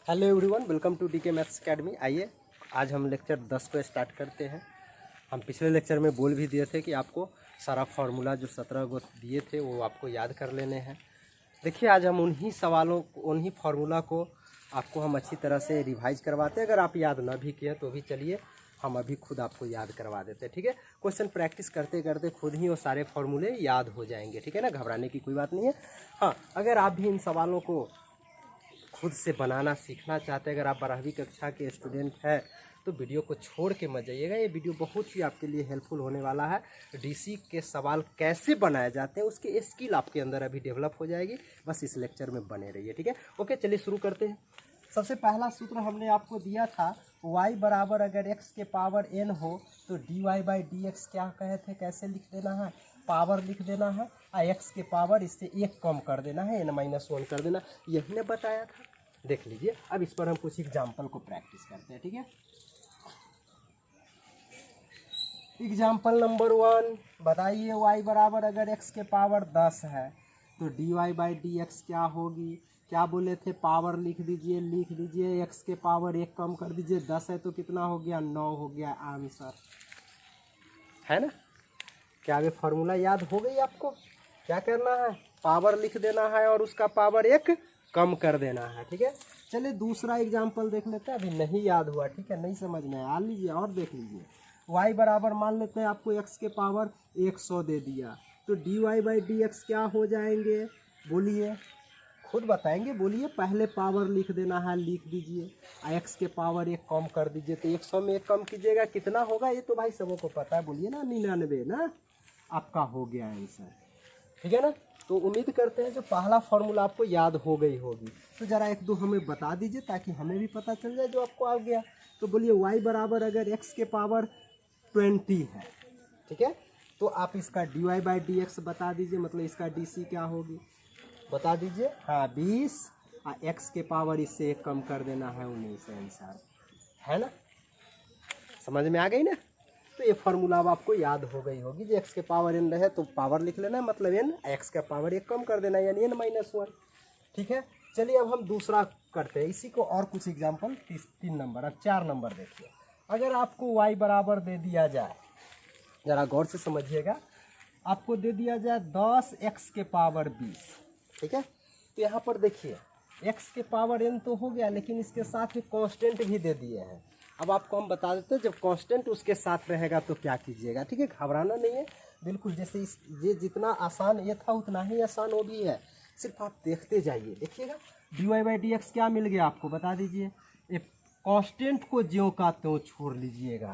Hello everyone, welcome to DK maths academy. आइए आज हम लेक्चर 10 को स्टार्ट करते हैं। हम पिछले लेक्चर में बोल भी दिए थे कि आपको सारा फार्मूला जो 17 को दिए थे वो आपको याद कर लेने हैं। देखिए आज हम उन्हीं सवालों उन्हीं फार्मूला को आपको हम अच्छी तरह से रिवाइज करवाते हैं। अगर आप याद ना भी किए तो भी चलिए हम अभी खुद आपको याद करवा देते हैं, ठीक है। क्वेश्चन प्रैक्टिस करते करते खुद ही वो सारे फार्मूले याद हो जाएंगे, ठीक है ना। घबराने की कोई बात नहीं है। हाँ, अगर आप भी इन सवालों को खुद से बनाना सीखना चाहते हैं, अगर आप 12वीं कक्षा के स्टूडेंट हैं तो वीडियो को छोड़ के मत जाइएगा। ये वीडियो बहुत ही आपके लिए हेल्पफुल होने वाला है। डीसी के सवाल कैसे बनाए जाते हैं उसके स्किल आपके अंदर अभी डेवलप हो जाएगी। बस इस लेक्चर में बने रहिए, ठीक है। ओके, चलिए शुरू करते हैं। सबसे पहला सूत्र हमने आपको दिया था, y बराबर अगर x के पावर n हो तो dy/dx क्या कहे थे, कैसे लिख देना है, पावर लिख देना है और x के पावर इससे एक कम कर देना है, n-1 कर देना। यही ने बताया था। देख लीजिए, अब इस पर हम कुछ एग्जाम्पल को प्रैक्टिस करते हैं, ठीक है। एग्जाम्पल नंबर 1 बताइए, y बराबर अगर x के पावर 10 है तो dy/dx क्या होगी। क्या बोले थे, पावर लिख दीजिए x के पावर एक कम कर दीजिए, 10 है तो कितना हो गया, 9 हो गया। आंसर है ना। क्या ये फार्मूला याद हो गई आपको। क्या करना है, पावर लिख देना है और उसका पावर एक कम कर देना है, ठीक है। चलिए दूसरा एग्जाम्पल देख लेते हैं। अभी नहीं याद हुआ, ठीक है, नहीं समझ में आ लीजिए और देख लीजिए। y बराबर मान लेते हैं आपको x के पावर 100 दे दिया तो dy/dx क्या हो जाएंगे, बोलिए, खुद बताएंगे, बोलिए। पहले पावर लिख देना है, लिख दीजिए, x के पावर एक कम कर दीजिए तो 100 में एक कम कीजिएगा, कितना होगा, ये तो भाई सबों को पता है, बोलिए ना, 99 ना। आपका हो गया आंसर, ठीक है ना। तो उम्मीद करते हैं जो पहला फार्मूला आपको याद हो गई होगी। तो ज़रा एक दो हमें बता दीजिए ताकि हमें भी पता चल जाए जो आपको आ गया। तो बोलिए y बराबर अगर x के पावर 20 है, ठीक है, तो आप इसका dy/dx बता दीजिए, मतलब इसका dc क्या होगी बता दीजिए। हाँ 20 और x के पावर इससे एक कम कर देना है 19 आंसर, है ना। समझ में आ गई ना। तो ये फार्मूला अब आपको याद हो गई होगी। जो x के पावर n रहे तो पावर लिख लेना है, मतलब n, x का पावर एक कम कर देना है यानी n-1, ठीक है। चलिए अब हम दूसरा करते हैं इसी को, और कुछ एग्जाम्पल 3 नंबर। अब 4 नंबर देखिए। अगर आपको y बराबर दे दिया जाए, ज़रा गौर से समझिएगा, आपको दे दिया जाए 10x के पावर 20, ठीक है। तो यहाँ पर देखिए x के पावर n तो हो गया, लेकिन इसके साथ ही कांस्टेंट भी दे दिए हैं। अब आपको हम बता देते हैं जब कांस्टेंट उसके साथ रहेगा तो क्या कीजिएगा, ठीक है। घबराना नहीं है, बिल्कुल जैसे ये जितना आसान ये था उतना ही आसान वो भी है। सिर्फ आप देखते जाइए, देखिएगा। dy/dx क्या मिल गया आपको, बता दीजिए। ये कांस्टेंट को ज्यों का त्यों छोड़ लीजिएगा।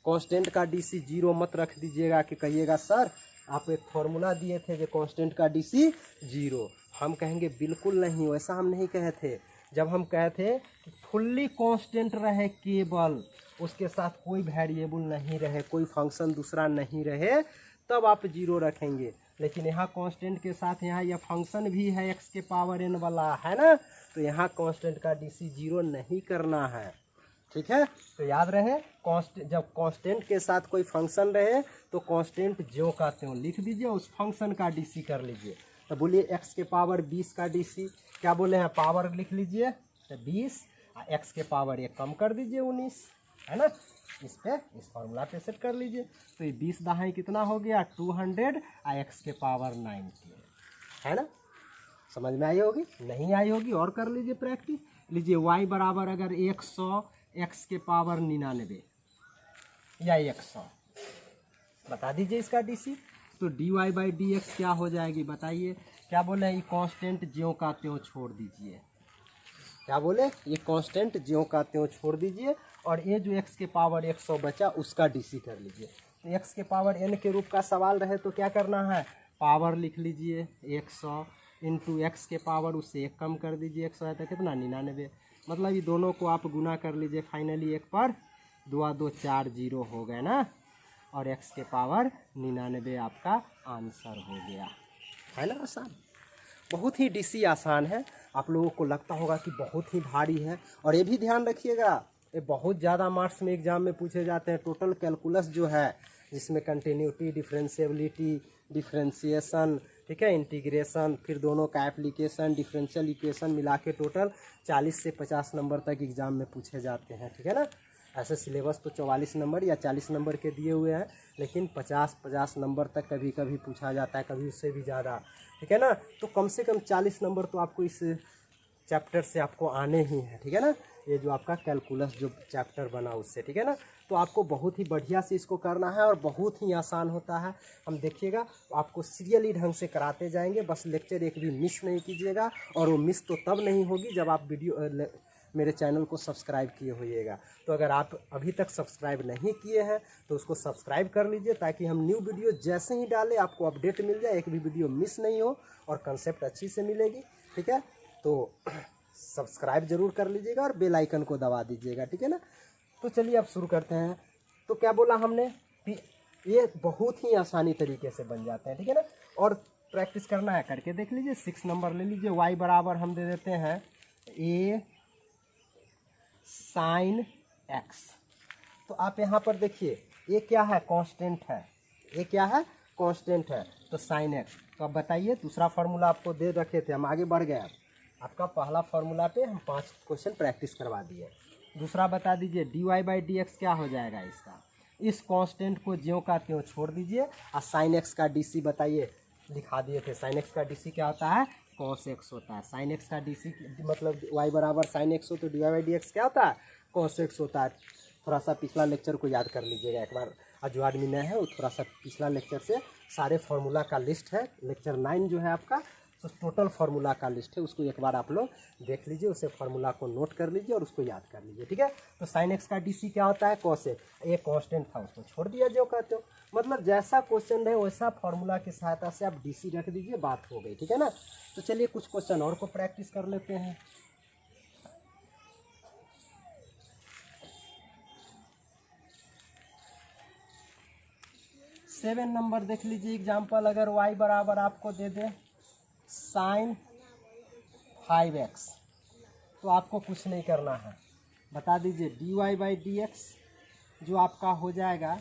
कांस्टेंट का डीसी 0 मत रख दीजिएगा कि कहिएगा सर आप एक फार्मूला दिए थे जो कांस्टेंट का डीसी 0। हम कहेंगे बिल्कुल नहीं, वैसा हम नहीं कहे थे। जब हम कहे थे कि फुल्ली कांस्टेंट रहे, केवल उसके साथ कोई वेरिएबल नहीं रहे, कोई फंक्शन दूसरा नहीं रहे, तब आप 0 रखेंगे। लेकिन यहाँ कांस्टेंट के साथ यहाँ यह फंक्शन भी है x के पावर n वाला, है ना। तो यहाँ कांस्टेंट का डीसी 0 नहीं करना है, ठीक है। तो याद रहे, जब कांस्टेंट के साथ कोई फंक्शन रहे तो कांस्टेंट ज्यों का त्यों लिख दीजिए, उस फंक्शन का डीसी कर लीजिए। तो बोलिए x के पावर 20 का डीसी क्या बोले हैं, पावर लिख लीजिए तो 20 और x के पावर एक कम कर दीजिए 19, है ना। इस पे इस फॉर्मूला पे सेट कर लीजिए। तो ये 20 दहाई कितना हो गया, 200 और x के पावर 90, है ना। समझ में आई होगी, नहीं आई होगी और कर लीजिए प्रैक्टिस। लीजिए y बराबर अगर 100 x के पावर 99 या 100 बता दीजिए इसका डीसी। तो dy/dx क्या हो जाएगी बताइए। क्या बोले, ये कांस्टेंट ज्यों का त्यों छोड़ दीजिए। क्या बोले, ये कांस्टेंट ज्यों का त्यों छोड़ दीजिए और ये जो x के पावर 100 बचा उसका डीसी कर लीजिए। तो x के पावर n के रूप का सवाल रहे तो क्या करना है, पावर लिख लीजिए 100 इंटू x के पावर उससे एक कम कर दीजिए, 100 है तो कितना 99, मतलब ये दोनों को आप गुना कर लीजिए। फाइनली 1 पर 2 2 4 0 हो गए ना, और x के पावर 99 आपका आंसर हो गया, है ना। आसान, बहुत ही डीसी आसान है। आप लोगों को लगता होगा कि बहुत ही भारी है, और ये भी ध्यान रखिएगा ये बहुत ज़्यादा मार्क्स में एग्जाम में पूछे जाते हैं। टोटल कैलकुलस जो है जिसमें कंटिन्यूटी, डिफरेंशिएबिलिटी, डिफरेंशिएशन, ठीक है। इंटीग्रेशन, फिर दोनों का एप्लीकेशन, डिफरेंशियल इक्वेशन मिला के टोटल 40 से 50 नंबर तक एग्जाम में पूछे जाते हैं, ठीक है ना। ऐसे सिलेबस तो 44 नंबर या 40 नंबर के दिए हुए हैं, लेकिन 50 नंबर तक कभी कभी पूछा जाता है, कभी उससे भी ज़्यादा, ठीक है ना। तो कम से कम 40 नंबर तो आपको इस चैप्टर से आपको आने ही हैं, ठीक है ना। ये जो आपका कैलकुलस जो चैप्टर बना उससे, ठीक है ना। तो आपको बहुत ही बढ़िया से इसको करना है और बहुत ही आसान होता है। हम देखिएगा आपको सीरियली ढंग से कराते जाएंगे, बस लेक्चर एक भी मिस नहीं कीजिएगा। और वो मिस तो तब नहीं होगी जब आप मेरे चैनल को सब्सक्राइब किए होइएगा। तो अगर आप अभी तक सब्सक्राइब नहीं किए हैं तो उसको सब्सक्राइब कर लीजिए, ताकि हम न्यू वीडियो जैसे ही डालें आपको अपडेट मिल जाए, एक भी वीडियो मिस नहीं हो और कंसेप्ट अच्छी से मिलेगी, ठीक है। तो सब्सक्राइब जरूर कर लीजिएगा और बेल आइकन को दबा दीजिएगा, ठीक है ना। तो चलिए अब शुरू करते हैं। तो क्या बोला हमने कि ये बहुत ही आसानी तरीके से बन जाते हैं, ठीक है ना। और प्रैक्टिस करना है, करके देख लीजिए। 6 नंबर ले लीजिए। y बराबर हम दे देते हैं a sin x। तो आप यहाँ पर देखिए ये क्या है, कांस्टेंट है। ये क्या है, कांस्टेंट है। तो sin x। तो अब बताइए, दूसरा फार्मूला आपको दे रखे थे, हम आगे बढ़ गए। आपका पहला फार्मूला पे हम 5 क्वेश्चन प्रैक्टिस करवा दिए। दूसरा बता दीजिए dy/dx क्या हो जाएगा इसका। इस कांस्टेंट को ज्यों का त्यों छोड़ दीजिए और sin x का डी बताइए, लिखा दिए थे। sin x का डी क्या होता है, cos x होता है। sin x का डी मतलब y बराबर sin x हो तो dy/dx क्या होता है, cos x होता है। थोड़ा सा पिछला लेक्चर को याद कर लीजिएगा एक बार, और जो आदमी नया है वो थोड़ा सा पिछला लेक्चर से सारे फार्मूला का लिस्ट है, लेक्चर 9 जो है आपका, तो टोटल फार्मूला का लिस्ट है, उसको एक बार आप लोग देख लीजिए, उसे फार्मूला को नोट कर लीजिए और उसको याद कर लीजिए, ठीक है। तो sin x का डी क्या होता है, cos x। ये कांस्टेंट था, उसको छोड़ दिया जो कहते हो। मतलब जैसा क्वेश्चन है वैसा फार्मूला की सहायता से आप डी रख दीजिए, बात हो गई, ठीक है ना। तो चलिए कुछ क्वेश्चन और को प्रैक्टिस कर लेते हैं। सेवन नंबर देख लीजिए एग्जाम्पल। अगर y बराबर आपको दे दे sin 5x, तो आपको कुछ नहीं करना है, बता दीजिए dy/dx जो आपका हो जाएगा,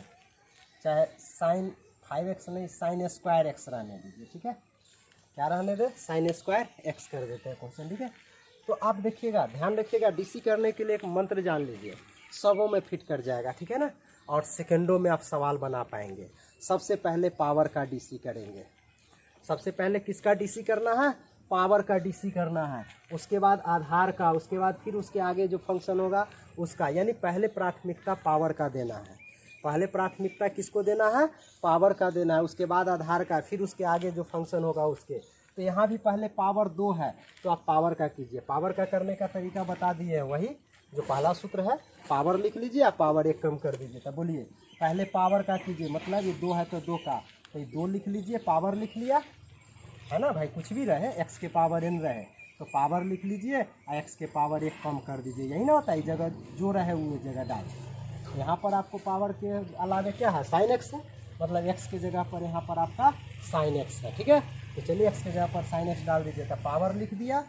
चाहे sin 5x नहीं sin स्क्वायर x रहने दीजिए, ठीक है। क्या रहने दे, sin स्क्वायर x कर देते हैं क्वेश्चन, ठीक है। तो आप देखिएगा, ध्यान रखिएगा, डीसी करने के लिए एक मंत्र जान लीजिए, सबों में फिट कर जाएगा, ठीक है ना। और सेकंडों में आप सवाल बना पाएंगे। सबसे पहले पावर का डीसी करेंगे। सबसे पहले किसका डीसी करना है, पावर का डीसी करना है। उसके बाद आधार का, उसके बाद फिर उसके आगे जो फंक्शन होगा उसका, यानी पहले प्राथमिकता पावर का देना है। पहले प्राथमिकता किसको देना है, पावर का देना है। उसके बाद आधार का, फिर उसके आगे जो फंक्शन होगा उसके। तो यहाँ भी पहले पावर 2 है तो आप पावर का कीजिए। पावर का करने का तरीका बता दिए हैं, वही जो पहला सूत्र है, पावर लिख लीजिए, आप पावर 1 कम कर दीजिए। तब बोलिए पहले पावर का कीजिए, मतलब ये 2 है तो 2 का, तो ये 2 लिख लीजिए, पावर लिख लिया है ना भाई, कुछ भी रहे, x के पावर n रहे तो पावर लिख लीजिए और x के पावर 1 कम कर दीजिए। यही ना होता है, इस जगह जो रहे वो जगह डाल। यहाँ पर आपको पावर के अलावे क्या है, sin x है, मतलब x की जगह पर यहाँ पर आपका sin x है, ठीक है। तो चलिए x की जगह पर sin x डाल दीजिए, तो पावर लिख दिया।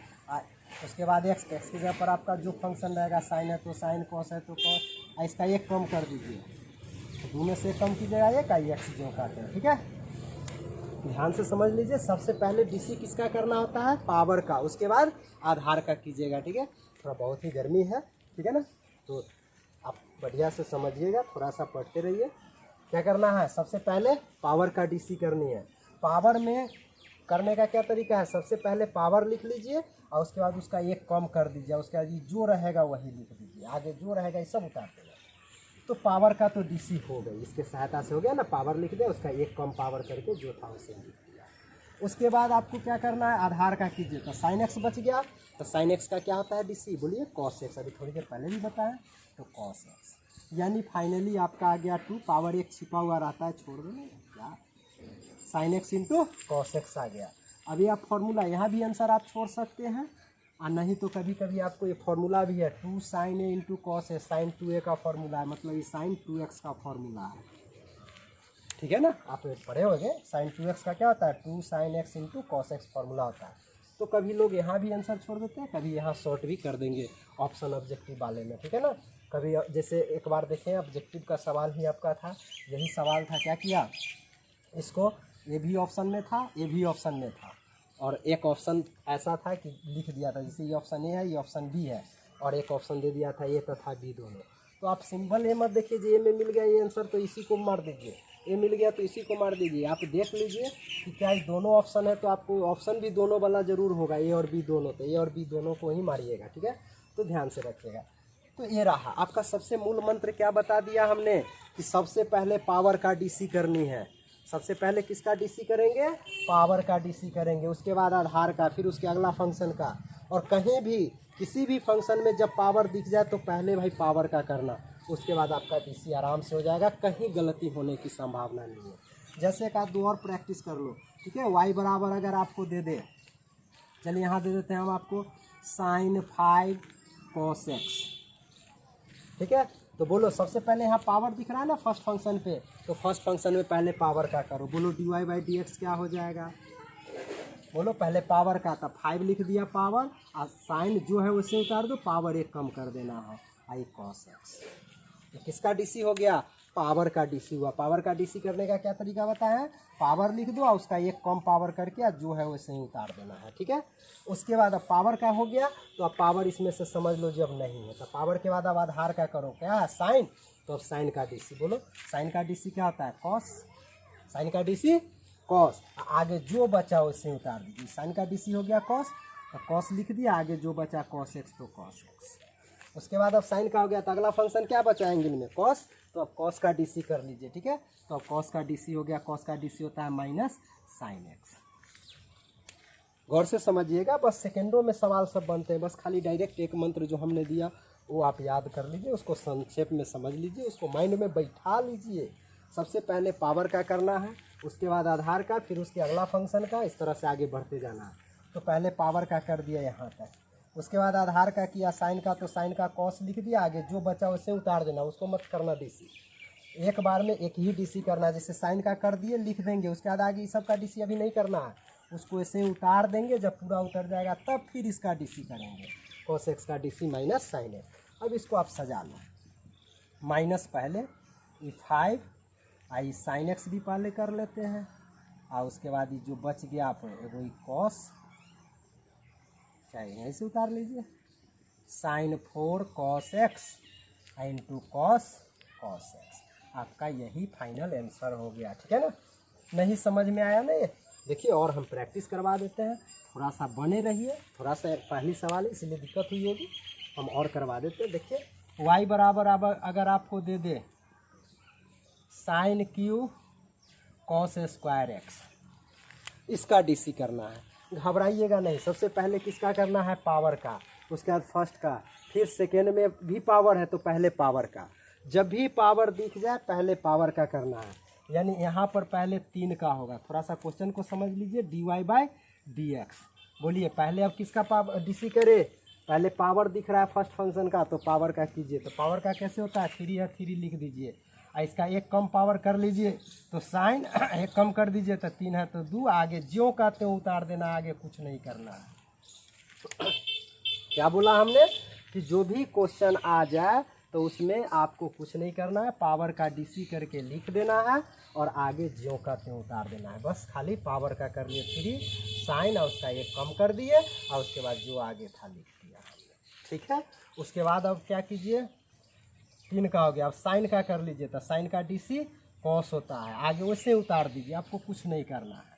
उसके बाद x की जगह पर आपका जो फंक्शन रहेगा sin है तो sin, cos है तो cos, इसका 1 कम कर दीजिए। तो 2 में से कम कीजिएगा एक, x जो कहते हैं, ठीक है। ध्यान से समझ लीजिए, सबसे पहले डीसी किसका करना होता है, पावर का, उसके बाद आधार का कीजिएगा, ठीक है। थोड़ा बहुत ही गर्मी है, ठीक है ना, तो आप बढ़िया से समझिएगा, थोड़ा सा पढ़ते रहिए। क्या करना है, सबसे पहले पावर का डीसी करनी है। पावर में करने का क्या तरीका है, सबसे पहले पावर लिख लीजिए और उसके बाद उसका 1 कम कर दीजिए, उसके बाद जो रहेगा वही लिख दीजिए, आगे जो रहेगा ये सब उतार देना। तो पावर का तो डीसी हो गई, इसके सहायता से हो गया ना, पावर लिख दिया, उसका 1 कम पावर करके जो था उसे लिख दिया। उसके बाद आपको क्या करना है, आधार का कीजिए, तो sin x बच गया। तो sin x का क्या होता है डीसी, बोलिए cos x, अभी थोड़ी देर पहले भी बताया, तो cos x, यानी फाइनली आपका आ गया 2, पावर 1 छिपा हुआ रहता है, छोड़ दो ना क्या, sin x into cos x आ गया। अभी आप फॉर्मूला यहाँ भी आंसर आप छोड़ सकते हैं, और नहीं तो कभी कभी आपको ये फार्मूला भी है 2 sin a इंटू कॉस है, sin 2a का फार्मूला है, मतलब ये sin 2x का फार्मूला है, ठीक है ना। आप पढ़े होंगे sin 2x का क्या होता है, 2 sin x into cos x formula होता है। तो कभी लोग यहाँ भी आंसर छोड़ देते हैं, कभी यहाँ शॉर्ट भी कर देंगे ऑप्शन ऑब्जेक्टिव वाले में, ठीक है ना। कभी जैसे एक बार देखें ऑब्जेक्टिव का सवाल ही आपका था, यही सवाल था, क्या किया, इसको ये भी ऑप्शन में था, ये भी ऑप्शन में था, और एक ऑप्शन ऐसा था कि लिख दिया था जैसे ये ऑप्शन ए है, ये ऑप्शन बी है, और एक ऑप्शन दे दिया था ए तथा बी दोनों। तो आप सिंपल ए मत देखिए जी ए में मिल गया ये आंसर तो इसी को मार दीजिए, ए मिल गया तो इसी को मार दीजिए। आप देख लीजिए कि क्या ये दोनों ऑप्शन है, तो आपको ऑप्शन भी दोनों वाला जरूर होगा, ए और बी दोनों, तो ए और बी दोनों को ही मारिएगा, ठीक है। तो ध्यान से रखिएगा। तो ये रहा आपका सबसे मूल मंत्र, क्या बता दिया हमने कि सबसे पहले पावर का डीसी करनी है। सबसे पहले किसका डीसी करेंगे? पावर का डीसी करेंगे, उसके बाद आधार का, फिर उसके अगला फंक्शन का। और कहीं भी किसी भी फंक्शन में जब पावर दिख जाए तो पहले भाई पावर का करना, उसके बाद आपका डीसी आराम से हो जाएगा, कहीं गलती होने की संभावना नहीं है। जैसे एक आध दो और प्रैक्टिस कर लो, ठीक है। वाई बराबर अगर आपको दे दे, चलिए यहाँ दे देते हैं हम आपको sin 5 cos x, ठीक है। तो बोलो सबसे पहले यहाँ पावर दिख रहा है ना फर्स्ट फंक्शन पे, तो फर्स्ट फंक्शन में पहले पावर का करो। बोलो dy/dx क्या हो जाएगा? बोलो पहले पावर का था, 5 लिख दिया पावर, और साइन जो है उसे उतार दो, पावर एक कम कर देना है, आई cos x। तो किसका डीसी हो गया? पावर का डीसी हुआ। पावर का डीसी करने का क्या तरीका बताया है? पावर लिख दो और उसका एक कम पावर करके जो है वैसे ही उतार देना है, ठीक है। उसके बाद अब पावर का हो गया, तो अब पावर इसमें से समझ लो जब नहीं है, तो पावर के बाद अब आधार का करो, क्या है? साइन। तो अब साइन का डीसी बोलो, साइन का डीसी क्या होता है? कॉस। साइन का डीसी कॉस, आगे जो बचा उसे उतार दीजिए। साइन का डीसी हो गया कॉस, तो कॉस लिख दिया, आगे जो बचा कॉस एक्स तो कॉस एक्स। उसके बाद अब साइन का हो गया, तो अगला फंक्शन क्या बचा एंगल में? कॉस। तो अब कॉस का डीसी कर लीजिए, ठीक है। तो अब कॉस का डीसी हो गया, कॉस का डीसी होता है माइनस साइन एक्स। गौर से समझिएगा, बस सेकेंडों में सवाल सब बनते हैं, बस खाली डायरेक्ट एक मंत्र जो हमने दिया वो आप याद कर लीजिए, उसको संक्षेप में समझ लीजिए, उसको माइंड में बैठा लीजिए। सबसे पहले पावर का करना है, उसके बाद आधार का, फिर उसके अगला फंक्शन का, इस तरह से आगे बढ़ते जाना है। तो पहले पावर का कर दिया यहाँ तक, उसके बाद आधार का किया, साइन का तो साइन का कॉस लिख दिया, आगे जो बचा उसे उतार देना, उसको मत करना डीसी। एक बार में एक ही डीसी करना है, जैसे साइन का कर दिए लिख देंगे, उसके बाद आगे इस सब का डीसी अभी नहीं करना है, उसको ऐसे उतार देंगे, जब पूरा उतर जाएगा तब फिर इसका डीसी करेंगे, कॉस एक्स का डीसी माइनस साइन एक्स। अब इसको आप सजा लो, माइनस पहले ये 5 आई साइन एक्स भी पहले कर लेते हैं, और उसके बाद ये जो बच गया आप वही कॉस, चाहे यहीं से उतार लीजिए, sine 4 cos x into cos x. आपका यही फाइनल आंसर हो गया, ठीक है ना। नहीं समझ में आया ना ये? देखिए और हम प्रैक्टिस करवा देते हैं, थोड़ा सा बने रहिए, थोड़ा सा पहली सवाल है इसलिए दिक्कत हुई होगी, हम और करवा देते हैं। देखिए y बराबर अगर आपको दे दे sine cube cos square x, इसका डीसी करना है। घबराइएगा नहीं, सबसे पहले किसका करना है? पावर का, उसके बाद फर्स्ट का, फिर सेकेंड में भी पावर है तो पहले पावर का। जब भी पावर दिख जाए पहले पावर का करना है, यानी यहाँ पर पहले 3 का होगा। थोड़ा सा क्वेश्चन को समझ लीजिए, dy/dx। बोलिए पहले अब किसका पावर डीसी करे? पहले पावर दिख रहा है फर्स्ट फंक्शन का, तो पावर का कीजिए। तो पावर का कैसे होता है? 3 है, 3 लिख दीजिए, इसका एक कम पावर कर लीजिए, तो साइन एक कम कर दीजिए, तो 3 है तो 2, आगे ज्यों का त्यों उतार देना, आगे कुछ नहीं करना है। क्या बोला हमने? कि जो भी क्वेश्चन आ जाए तो उसमें आपको कुछ नहीं करना है, पावर का डीसी करके लिख देना है और आगे ज्यों का त्यों उतार देना है। बस खाली पावर का कर लिए 3 साइन और उसका एक कम कर दिए, और उसके बाद जो आगे था लिख दिया हमने, ठीक है। उसके बाद अब क्या कीजिए, 3 का हो गया, अब साइन का कर लीजिए, तो साइन का डीसी कॉस होता है, आगे वैसे उतार दीजिए, आपको कुछ नहीं करना है।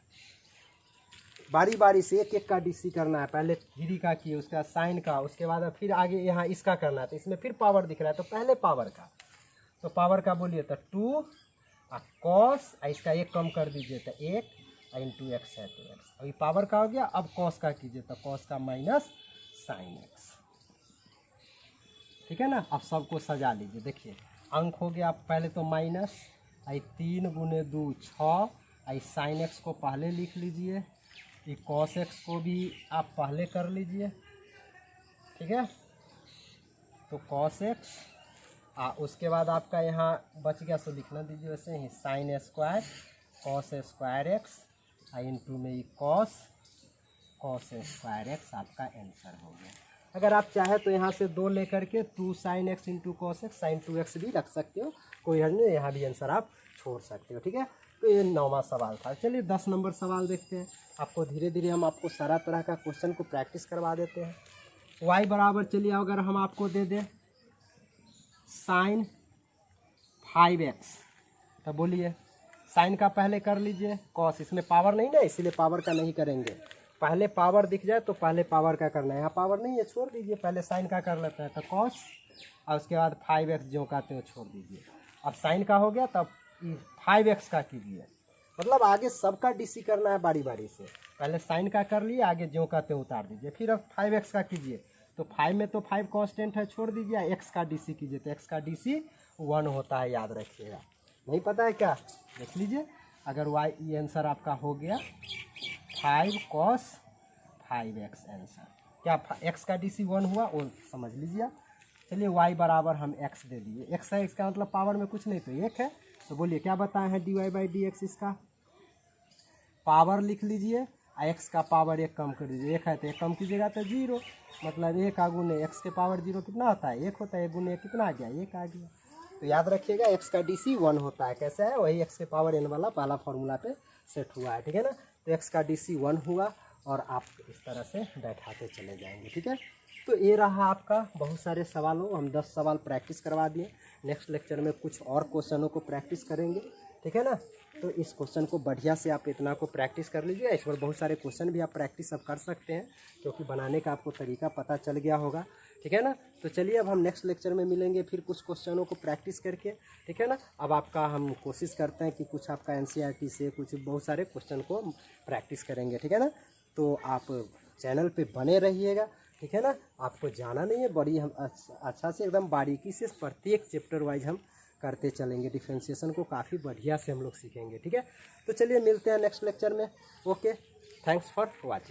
बारी बारी से एक एक का डीसी करना है, पहले 3 का किए, उसके बाद साइन का, उसके बाद फिर आगे यहाँ इसका करना है, तो इसमें फिर पावर दिख रहा है तो पहले पावर का। तो पावर का बोलिए तो 2 कॉस, इसका एक कम कर दीजिए तो 1 इंटू एक्स है तो एक्स। अभी पावर का हो गया, अब कॉस का कीजिए तो कॉस का माइनस साइन एक्स, ठीक है ना। अब सबको सजा लीजिए, देखिए अंक हो गया पहले तो माइनस, 3 × 2 6, साइन एक्स को पहले लिख लीजिए, ये कॉस एक्स को भी आप पहले कर लीजिए, ठीक है। तो कॉस एक्स, उसके बाद आपका यहाँ बच गया सो लिखना दीजिए वैसे ही, sine square cos square x into में कॉस स्क्वायर एक्स, आपका आंसर हो गया। अगर आप चाहे तो यहाँ से 2 लेकर के 2 sine x into cos x sine 2x भी रख सकते हो, कोई हर्ज नहीं, यहाँ भी आंसर आप छोड़ सकते हो, ठीक है। तो ये 9वां सवाल था। चलिए 10 नंबर सवाल देखते हैं। आपको धीरे धीरे हम आपको सारा तरह का क्वेश्चन को प्रैक्टिस करवा देते हैं। y बराबर, चलिए अगर हम आपको दे दें साइन 5x, तो बोलिए साइन का पहले कर लीजिए कॉस, इसमें पावर नहीं ना इसीलिए पावर का नहीं करेंगे। पहले पावर दिख जाए तो पहले पावर का करना है, यहाँ पावर नहीं है छोड़ दीजिए, पहले साइन का कर लेते हैं तो कॉस, और उसके बाद 5x जो कहते हो छोड़ दीजिए। अब साइन का हो गया तब 5x का कीजिए, मतलब आगे सबका डीसी करना है बारी बारी से। पहले साइन का कर लिए, आगे जो कहते हो उतार दीजिए। फिर अब 5x का कीजिए, तो 5 में तो 5 कांस्टेंट है छोड़ दीजिए, x का डीसी कीजिए तो x का डीसी 1 होता है, याद रखिएगा। नहीं पता है क्या, देख लीजिए। अगर y ये आंसर आपका हो गया 5 cos 5x आंसर। क्या x का डीसी 1 हुआ वो समझ लीजिए आप। चलिए y बराबर हम x दे दिए, x है इसका मतलब पावर में कुछ नहीं तो 1 है। तो बोलिए क्या बताए हैं dy/dx, इसका पावर लिख लीजिए, x का पावर 1 कम कर दीजिए। 1 है तो 1 कम कीजिएगा तो 0, मतलब 1 का गुने x के पावर 0 कितना होता है 1 होता है, 1 गुने 1 कितना आ गया 1 आ गया। तो याद रखिएगा x का डीसी 1 होता है। कैसे है, वही x के पावर n वाला पहला फॉर्मूला पे सेट हुआ है, ठीक है ना। तो x का डीसी 1 हुआ और आप इस तरह से बैठाते चले जाएंगे, ठीक है। तो ये रहा आपका बहुत सारे सवालों, हम 10 सवाल प्रैक्टिस करवा दिए। नेक्स्ट लेक्चर में कुछ और क्वेश्चनों को प्रैक्टिस करेंगे, ठीक है ना। तो इस क्वेश्चन को बढ़िया से आप इतना को प्रैक्टिस कर लीजिए। इस पर बहुत सारे क्वेश्चन भी आप प्रैक्टिस अब कर सकते हैं, क्योंकि बनाने का आपको तरीका पता चल गया होगा, ठीक है ना। तो चलिए अब हम नेक्स्ट लेक्चर में मिलेंगे फिर कुछ क्वेश्चनों को प्रैक्टिस करके, ठीक है ना। अब आपका हम कोशिश करते हैं कि कुछ आपका एनसीईआरटी से कुछ बहुत सारे क्वेश्चन को प्रैक्टिस करेंगे, ठीक है ना। तो आप चैनल पे बने रहिएगा, ठीक है ना। आपको जाना नहीं है, बड़ी हम अच्छा से एकदम बारीकी से प्रत्येक चैप्टर वाइज हम करते चलेंगे। डिफरेंशिएशन को काफ़ी बढ़िया से हम लोग सीखेंगे, ठीक है। तो चलिए मिलते हैं नेक्स्ट लेक्चर में। Okay, thanks for watching.